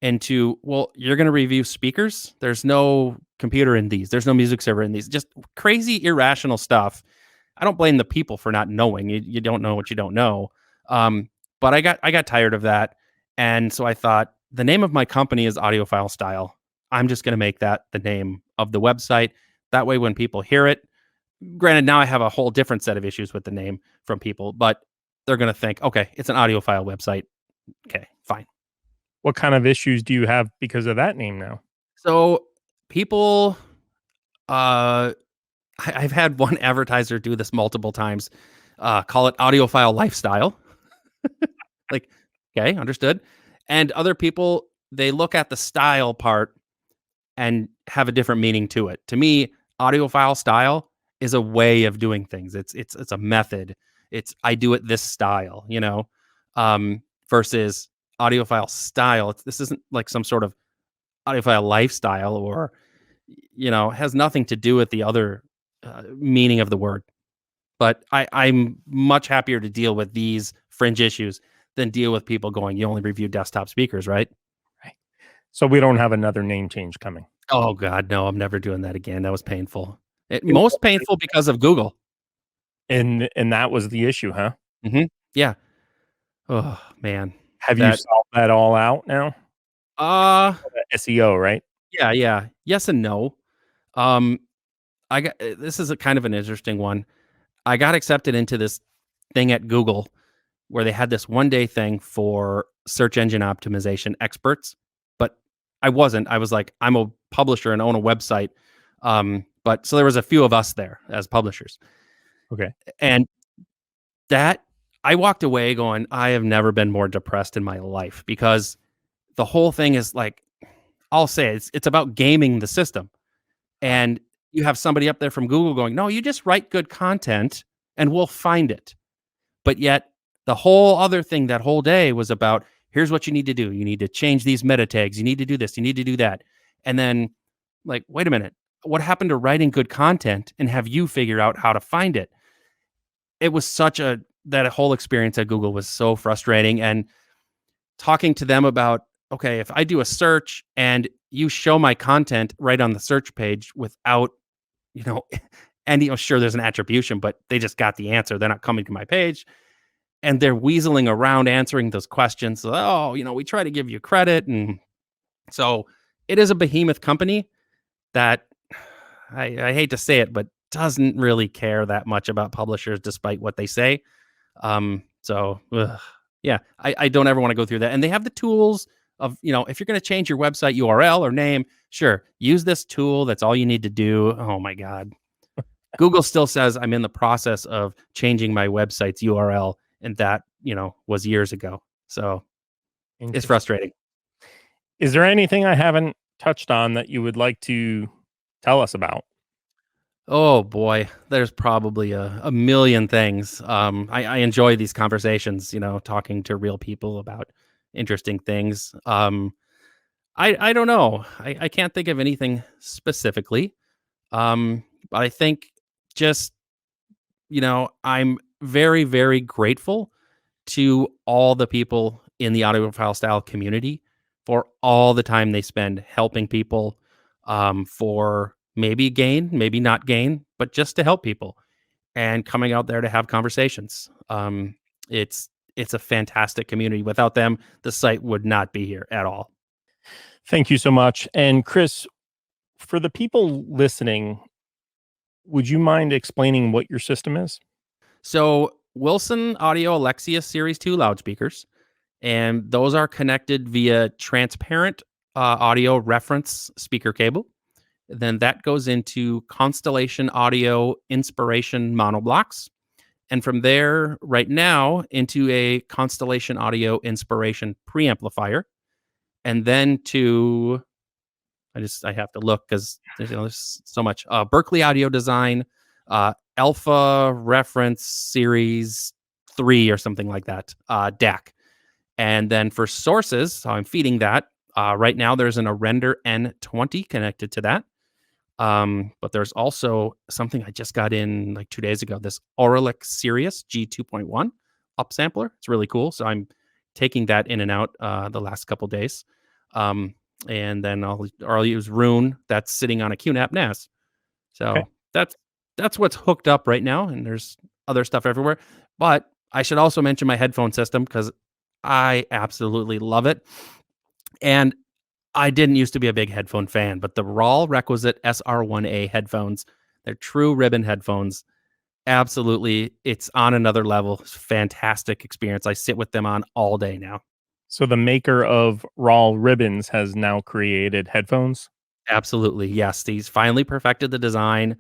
into, well, you're going to review speakers. There's no computer in these. There's no music server in these. Just crazy, irrational stuff. I don't blame the people for not knowing. You don't know what you don't know. But I got tired of that. And so I thought, the name of my company is Audiophile Style. I'm just going to make that the name of the website. That way, when people hear it, granted, now I have a whole different set of issues with the name from people, but they're going to think, okay, it's an audiophile website. Okay, fine. What kind of issues do you have because of that name now? So people, I've had one advertiser do this multiple times, call it Audiophile Lifestyle. Like, okay, understood. And other people, they look at the style part and have a different meaning to it. To me, Audiophile Style is a way of doing things. It's a method. It's, I do it this style, versus Audiophile Style. This isn't like some sort of audiophile lifestyle, or has nothing to do with the other meaning of the word. But I'm much happier to deal with these fringe issues than deal with people going, you only review desktop speakers, right? Right. So we don't have another name change coming. Oh God, no! I'm never doing that again. That was painful. Most painful because of Google. And that was the issue, huh? Mm-hmm. Yeah. Oh man. Have you solved that all out now? SEO, right? Yeah. Yes and no. I got, this is a kind of an interesting one. I got accepted into this thing at Google where they had this 1-day thing for search engine optimization experts, but I wasn't. I was like, I'm a publisher and own a website. But so there was a few of us there as publishers. Okay. And that, I walked away going, I have never been more depressed in my life, because the whole thing is like, I'll say it's about gaming the system. And you have somebody up there from Google going, no, you just write good content and we'll find it. But yet the whole other thing that whole day was about, here's what you need to do. You need to change these meta tags. You need to do this. You need to do that. And then, like, wait a minute, what happened to writing good content and have you figure out how to find it? It was that whole experience at Google was so frustrating. And talking to them about okay, if I do a search and you show my content right on the search page without, you know, and sure, there's an attribution, but they just got the answer. They're not coming to my page, and they're weaseling around answering those questions. Oh, we try to give you credit, and so it is a behemoth company that I hate to say it, but doesn't really care that much about publishers, despite what they say. Yeah, I don't ever want to go through that. And they have the tools of, if you're going to change your website URL or name, sure, use this tool. That's all you need to do. Oh my God. Google still says I'm in the process of changing my website's URL. And that, was years ago. So it's frustrating. Is there anything I haven't touched on that you would like to tell us about? Oh boy, there's probably a million things. I enjoy these conversations, talking to real people about interesting things. I don't know. I can't think of anything specifically. But I think just, I'm very, very grateful to all the people in the Audiophile Style community for all the time they spend helping people, for maybe gain, maybe not gain, but just to help people and coming out there to have conversations. It's a fantastic community. Without them, the site would not be here at all. Thank you so much. And Chris, for the people listening, would you mind explaining what your system is? So Wilson Audio Alexia Series 2 loudspeakers, and those are connected via transparent audio reference speaker cable. Then that goes into Constellation Audio Inspiration monoblocks. And from there, right now, into a Constellation Audio Inspiration preamplifier. And then to, I have to look because there's so much. Berkeley Audio Design, Alpha Reference Series 3 or something like that, DAC. And then for sources, so I'm feeding that. Right now, there's an Arender N20 connected to that. But there's also something I just got in like 2 days ago, this Auralic Sirius G2.1 upsampler. It's really cool. So I'm taking that in and out the last couple days. And then I'll use Rune that's sitting on a QNAP NAS. So Okay. that's what's hooked up right now. And there's other stuff everywhere. But I should also mention my headphone system because I absolutely love it. And I didn't used to be a big headphone fan, but the Rawl Requisite SR1A headphones, they're true ribbon headphones. Absolutely. It's on another level. It's a fantastic experience. I sit with them on all day now. So the maker of Rawl ribbons has now created headphones? Absolutely. Yes. He's finally perfected the design,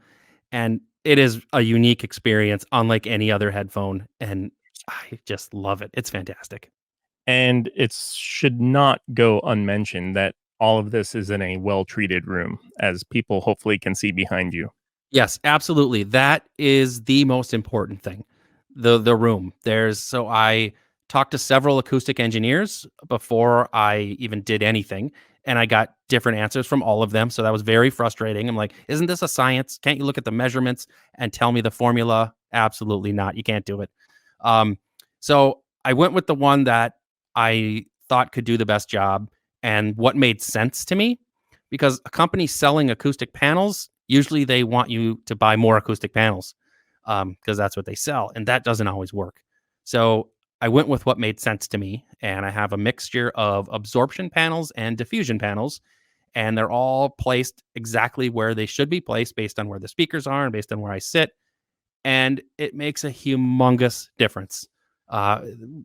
and it is a unique experience, unlike any other headphone. And I just love it. It's fantastic. And it should not go unmentioned that all of this is in a well-treated room, as people hopefully can see behind you. Yes, absolutely. That is the most important thing. The room. So I talked to several acoustic engineers before I even did anything, and I got different answers from all of them. So that was very frustrating. I'm like, isn't this a science? Can't you look at the measurements and tell me the formula? Absolutely not. You can't do it. So I went with the one that I thought could do the best job and what made sense to me, because a company selling acoustic panels, usually they want you to buy more acoustic panels because that's what they sell. And that doesn't always work. So I went with what made sense to me. And I have a mixture of absorption panels and diffusion panels. And they're all placed exactly where they should be placed based on where the speakers are and based on where I sit. And it makes a humongous difference.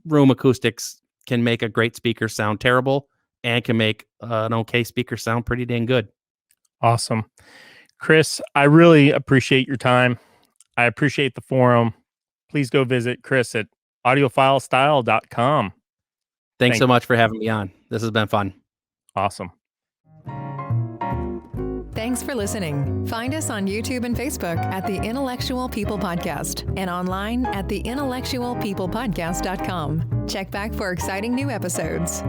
Room acoustics can make a great speaker sound terrible and can make an okay speaker sound pretty dang good. Awesome. Chris, I really appreciate your time. I appreciate the forum. Please go visit Chris at audiophilestyle.com. Thanks so much for having me on. This has been fun. Awesome. Thanks for listening. Find us on YouTube and Facebook at The Intellectual People Podcast and online at theintellectualpeoplepodcast.com. Check back for exciting new episodes.